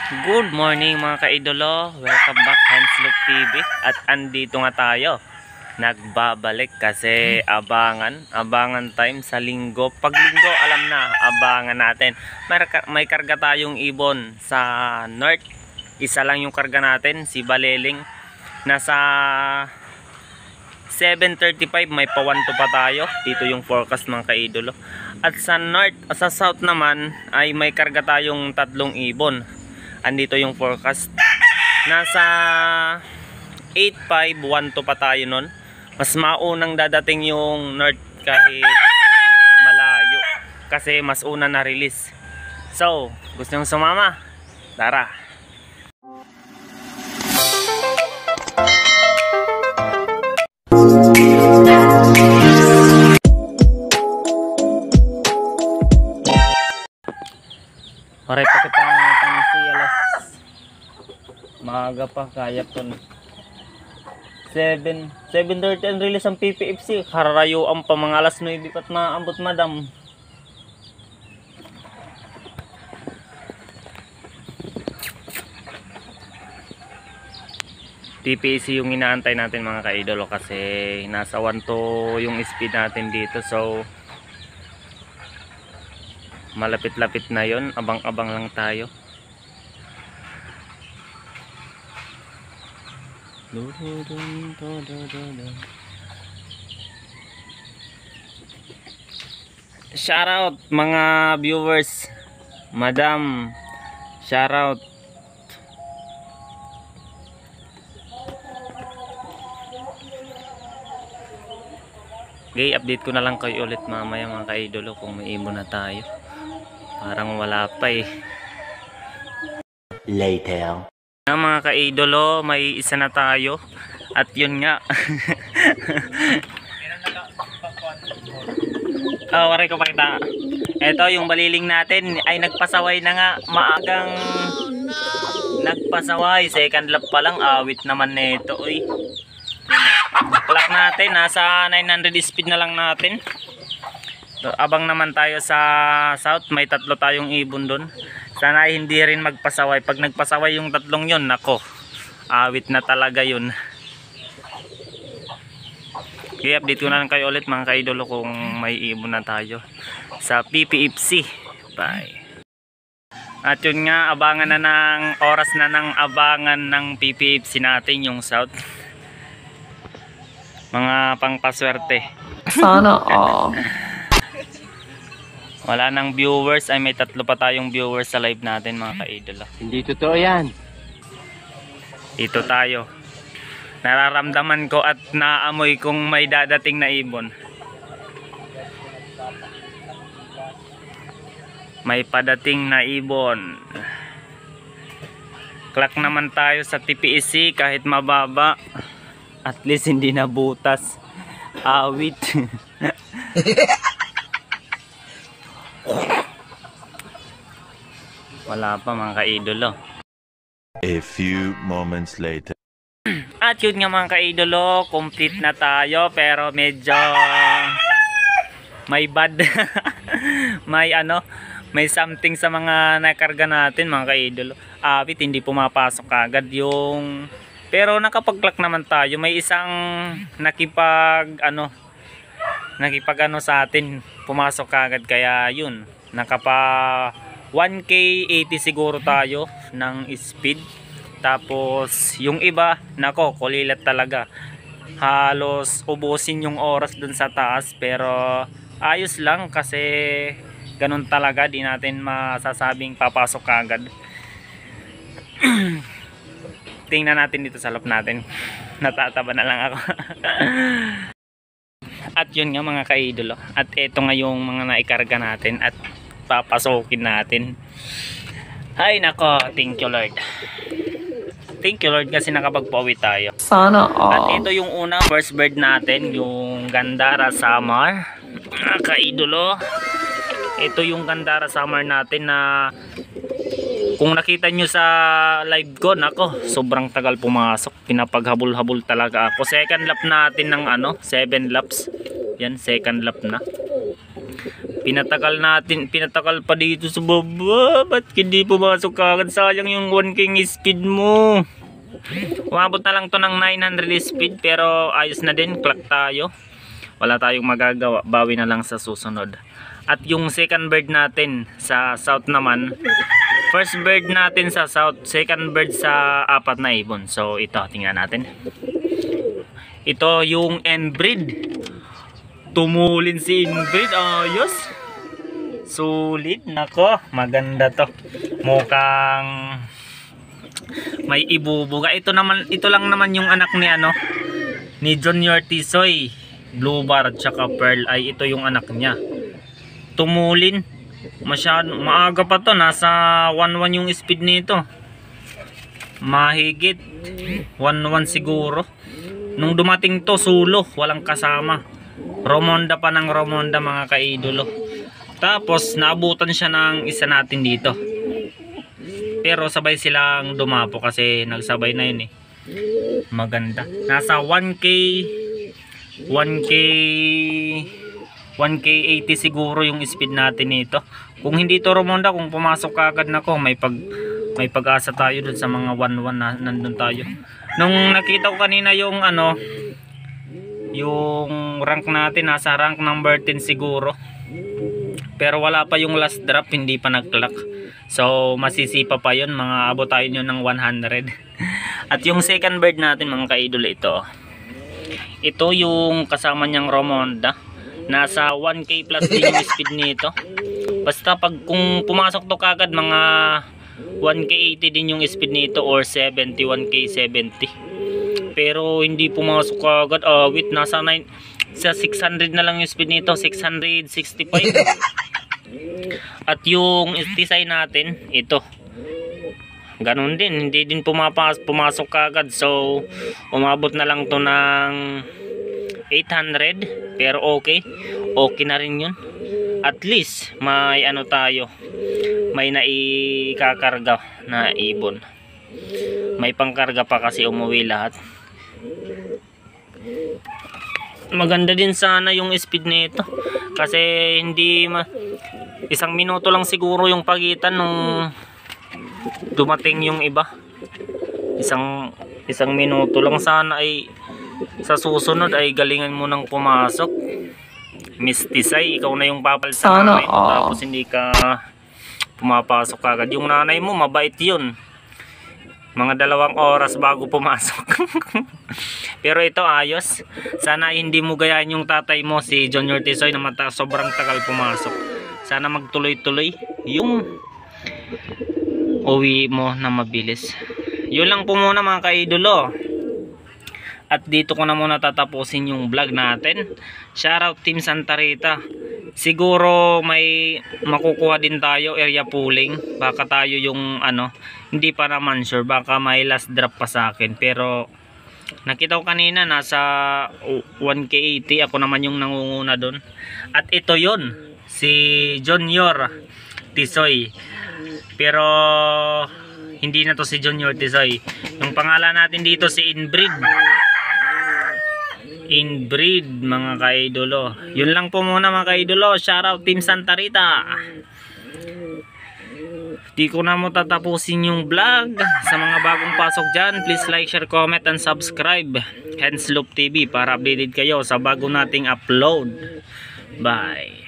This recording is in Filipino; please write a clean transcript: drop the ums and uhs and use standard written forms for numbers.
Good morning mga kaidolo, welcome back Hansloop TV. At andito nga tayo, nagbabalik kasi abangan time sa linggo. Pag linggo alam na, abangan natin. May karga tayong ibon sa north. Isa lang yung karga natin, si Baleling. Nasa 7:35, may pawanto pa tayo. Dito yung forecast mga kaidolo. At sa north, sa south naman ay may karga tayong 3 ibon. Andito yung forecast. Nasa 8:5, 1-2 pa tayo nun. Mas maunang dadating yung north kahit malayo. Kasi mas una na release. So, gusto nyo sumama? Tara! Oray pa kitang alas maaga pa kaya to 7:30 ang release ang PPFC. Kararayo ang pa mga alas 9 pat maambot madam. PPFC yung inaantay natin mga kaidolo kasi nasa 1-2 yung speed natin dito, so malapit-lapit na yon, abang-abang lang tayo. Shoutout mga viewers, madam, shoutout. Okay, update ko na lang kayo ulit mamaya mga kaidolo kung may ibon na tayo. Parang wala pa eh. Later. Mga kaidolo, may isa na tayo. At yun nga. Waray ko pakita. Ito yung baliling natin ay nagpasaway na nga. Maagang nagpasaway. Second lap pa lang. Awit naman nito. Uy. Clock natin. Nasa 900 speed na lang natin. Abang naman tayo sa south, may 3 tayong ibon doon. Sana ay hindi rin magpasaway. Pag nagpasaway yung 3 yun, nako, awit na talaga yun. Okay, update ko na lang kayo ulit mga kaidolo kung may ibon na tayo sa PPFC. Bye. At yun nga, abangan na ng oras na ng abangan ng PPFC natin yung south. Mga pangpaswerte. Sana all. Wala nang viewers, ay may 3 pa tayong viewers sa live natin mga kaidolo. Hindi totoo yan. Dito tayo. Nararamdaman ko at naamoy kung may dadating na ibon. May padating na ibon. Clock naman tayo sa TPSC kahit mababa. At least hindi na butas. Awit. Wala pa mga kaidolo. A few moments later. At yun nga mga kaidolo, complete na tayo pero medyo may bad. may something sa mga nakarga natin mga kaidolo. Awit, hindi pumapasok agad yung, pero nakapag-clock naman tayo. May isang nakipag sa atin, pumasok agad, kaya yun, nakapa 1K 80 siguro tayo ng speed. Tapos yung iba, nako, kulilat talaga. Halos ubusin yung oras dun sa taas, pero ayos lang kasi ganun talaga, di natin masasabing papasok agad. Tingnan natin dito sa loob natin. Natataba na lang ako. At yun nga mga kaidolo. At eto nga yung mga naikarga natin at papasokin natin. Ay nako, thank you Lord. Thank you Lord kasi nakapagpauwi tayo. Sana all. At ito yung unang first bird natin, yung Gandara Samar. Mga kaidolo, ito yung Gandara Samar natin na kung nakita nyo sa live ko, nako, sobrang tagal pumasok. Pinapaghabol-habol talaga ako. Second lap natin ng 7 laps. Yan, second lap na. Pinatagal pa dito sa baba. Ba't hindi pumasok kagad? Sayang yung 1K speed mo. Umabot na lang to ng 900 speed, pero ayos na din, clock tayo. Wala tayong magagawa, bawi na lang sa susunod. At yung second bird natin sa south naman, first bird natin sa south, second bird sa apat na ibon. So ito, tingnan natin. Ito yung inbreed. Tumulin si inbreed, ayos. Sulit, nako, maganda to. Mukhang may ibubuga. Ito lang naman yung anak ni ni Junior Tisoy, Blue Bar at saka Pearl Eye. Ito yung anak niya. Tumulin. Maaga pa to, nasa 1-1 yung speed nito. Mahigit 1-1 siguro. Nung dumating to, sulo, walang kasama. Romonda pa ng Romonda, mga kaidolo. Tapos naabutan siya ng isa natin dito. Pero sabay silang dumapo kasi nagsabay na yun eh. Maganda. Nasa 1K 80 siguro yung speed natin nito. Kung hindi to Romonda, kung pumasok kagad nako, may pag-asa tayo dun sa mga 1-1 na nandun tayo. Nung nakita ko kanina yung yung rank natin, nasa rank number 10 siguro. Pero wala pa yung last drop, hindi pa nag-clock. So masisipa pa yun, mga abot tayo nyo ng 100. At yung second bird natin, mga kaidol, ito yung kasama niyang Romonda. Nasa 1K plus din yung speed nito. Basta kung pumasok to kagad, mga 1K 80 din yung speed nito, or 70, 1K 70. Pero hindi pumasok kagad, wait, nasa 600 na lang yung speed nito, 665. At yung Tisay natin, ito ganun din, hindi din pumasok kagad. So umabot na lang to ng 800. Pero okay na rin yun. At least may tayo, may naikakarga na ibon. May pangkarga pa kasi umuwi lahat. Maganda din sana yung speed nito kasi hindi isang minuto lang siguro yung pagitan nung dumating yung iba. Isang minuto lang. Sana ay sa susunod ay galingan mo nang pumasok. Miss Tisay, ikaw na yung papal sa Sana nanay mo, tapos hindi ka pumapasok agad. Yung nanay mo mabait yun, mga 2 oras bago pumasok. Pero ito ayos. Sana hindi mo gayahin yung tatay mo, si Junior Tisoy, na sobrang tagal pumasok. Sana magtuloy-tuloy yung uwi mo na mabilis. Yun lang po muna, mga kaidolo. At dito ko na muna tatapusin yung vlog natin. Shoutout Team Santa Rita. Siguro may makukuha din tayo, area pooling. Baka tayo yung hindi pa naman sure, baka may last drop pa sa akin. Pero nakita ko kanina nasa 1K 80. Ako naman yung nangunguna doon. At ito yon, si Junior Tisoy. Pero hindi na to si Junior Tisoy. Yung pangalan natin dito si Inbreed, mga kaidolo. Yun lang po muna, mga kaidolo. Shoutout Team Santa Rita. Di ko na mo tatapusin yung vlog. Sa mga bagong pasok dyan, please like, share, comment, and subscribe Hensloop TV para updated kayo sa bago nating upload. Bye.